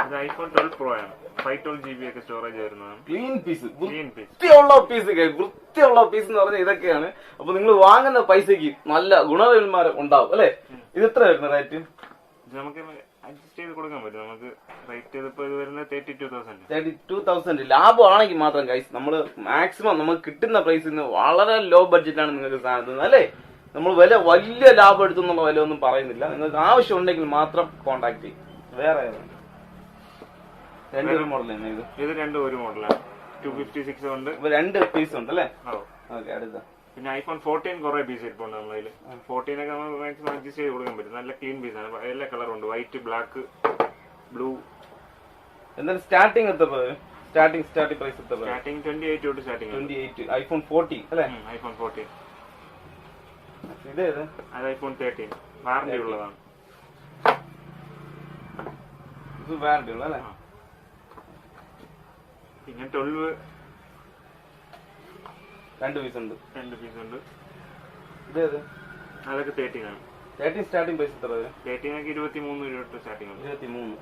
അത് iPhone 12 pro ആണ്. 512 GB ഒക്കെ സ്റ്റോറേജ് വരുന്നതാണ്. ക്ലീൻ പീസ്, വൃത്തിയുള്ള പീസ് എന്ന് പറഞ്ഞാൽ ഇതൊക്കെയാണ്. അപ്പൊ നിങ്ങൾ വാങ്ങുന്ന പൈസക്ക് നല്ല ഗുണനിലവാരം ഉണ്ടാവും അല്ലെ. ഇത് എത്ര വരുന്ന റേറ്റ്? നമുക്ക് അഡ്ജസ്റ്റ് ചെയ്ത് കൊടുക്കാൻ പറ്റും. നമുക്ക് റേറ്റ് ഇതിപ്പോ ഇത് വരുന്നത് 32,000 ലാഭമാണെങ്കിൽ മാത്രം ഗൈസ് നമ്മള് മാക്സിമം നമുക്ക് കിട്ടുന്ന പ്രൈസിൽ നിന്ന് വളരെ ലോ ബഡ്ജറ്റാണ് നിങ്ങൾക്ക് സാധനം അല്ലേ. നമ്മൾ വലിയ ലാഭം എടുത്തെന്നുള്ള വില ഒന്നും പറയുന്നില്ല. നിങ്ങൾക്ക് ആവശ്യം ഉണ്ടെങ്കിൽ മാത്രം കോണ്ടാക്ട് ചെയ്യും. വേറെ രണ്ട് മോഡൽ തന്നെ ഇത് രണ്ടും ഒരു മോഡലാണ്. 256 ഉണ്ട്, 2 പീസ് ഉണ്ട് അല്ലേ. ഓക്കെ, അടുത്ത പിന്നെ ഐഫോൺ 14 കുറെ പീസ് ഇരിപ്പുണ്ട് നമ്മളതിൽ. 14 ഒക്കെ നമുക്ക് മാക്സിമം അഡ്ജസ്റ്റ് ചെയ്ത് കൊടുക്കാൻ പറ്റും. നല്ല ക്ലീൻ പീസാണ്, എല്ലാ കളറുണ്ട്, വൈറ്റ്, ബ്ലാക്ക്, ബ്ലൂ. എന്തായാലും സ്റ്റാർട്ടിംഗ് എത്ര സ്റ്റാർട്ടിംഗ് പ്രൈസ് എത്ര? സ്റ്റാർട്ടിംഗ് 28 തൊട്ട് സ്റ്റാർട്ടിംഗ്. 28 ഐഫോൺ 14 അല്ലേ. ഐഫോൺ 14 ഇത് അത് ഐഫോൺ 13 വാറന്റി ഉള്ളതാണ്. ഇത് വാറന്റി ഉള്ള അല്ലേ. പിന്നെ 12 2 പീസ് ഉണ്ട്. ഇത് അതൊക്കെ 13 ആണ്. 13 സ്റ്റാർട്ടിംഗ് പ്രൈസ് എത്ര? 13 ഒക്കെ 23 രൂപ സ്റ്റാർട്ടിംഗ് ഉണ്ട്. 23.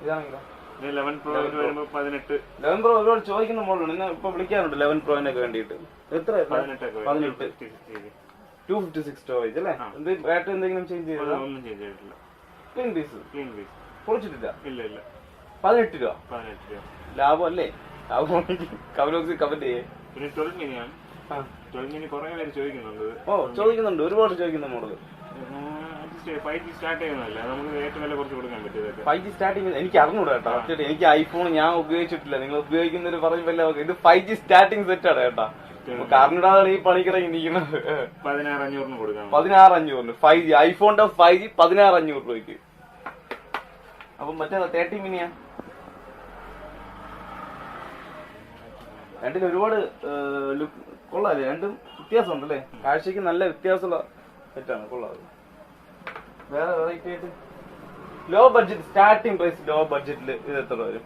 ഇതാണെങ്കിലോ 11 പ്രോ വരുമ്പോ 18. 11 പ്രോ ഒരുപാട് ചോദിക്കുന്ന മോഡലാണ്. എന്നെ ഇപ്പൊ വിളിക്കാറുണ്ട് 11 പ്രോനൊക്കെ വേണ്ടിയിട്ട്. എത്ര? 18 256 സ്റ്റോറേജ് അല്ലേ. ബാറ്ററി എന്തെങ്കിലും ചേഞ്ച് ചെയ്തോ? ഒന്നും ചേഞ്ച് ചെയ്തിട്ടില്ല. ക്ലീൻ പീസ് പൊളിച്ചിട്ടില്ല. ഇല്ല 18 രൂപ. ലാഭം അല്ലേ. കമന്റ് ചെയ്യേ. പിന്നെ 12 മിനിയാണ്. 12 മിനി കുറെ പേര് ചോദിക്കുന്നുണ്ട്. ചോദിക്കുന്നുണ്ട്, ഒരുപാട് ചോദിക്കുന്ന മോഡൽ. 5G സ്റ്റാർട്ട് ചെയ്യുന്നതല്ല, നമുക്ക് ഏറ്റവും വില കുറച്ച് കൊടുക്കാൻ പറ്റും. 5G സ്റ്റാർട്ടിങ് എനിക്ക് അറിഞ്ഞൂടാ കേട്ടോ. എനിക്ക് ഐഫോൺ ഞാൻ ഉപയോഗിച്ചിട്ടില്ല. നിങ്ങൾ ഉപയോഗിക്കുന്നവര് പറയുമ്പോ ഇത് 5G സ്റ്റാർട്ടിംഗ് സെറ്റ് ആണ് കേട്ടോ. കാറിനിടാതെ ഈ പണിക്കിറങ്ങി നിൽക്കുന്നത്. 16,500 കൊടുക്കാം. 16,500 5G ഐഫോണിന്റെ 5G 16,500 രൂപയ്ക്ക്. അപ്പൊ മറ്റേ 30 മിനിയാ. രണ്ടിലും ഒരുപാട് കൊള്ളാല്ലേ. രണ്ടും വ്യത്യാസമുണ്ടല്ലേ. കാഴ്ചക്ക് നല്ല വ്യത്യാസമുള്ള സെറ്റാണ്. കൊള്ളാതെ. വേറെ വെറൈറ്റി ആയിട്ട് low budget starting price low ബഡ്ജറ്റില് ഇത് എത്ര വരും?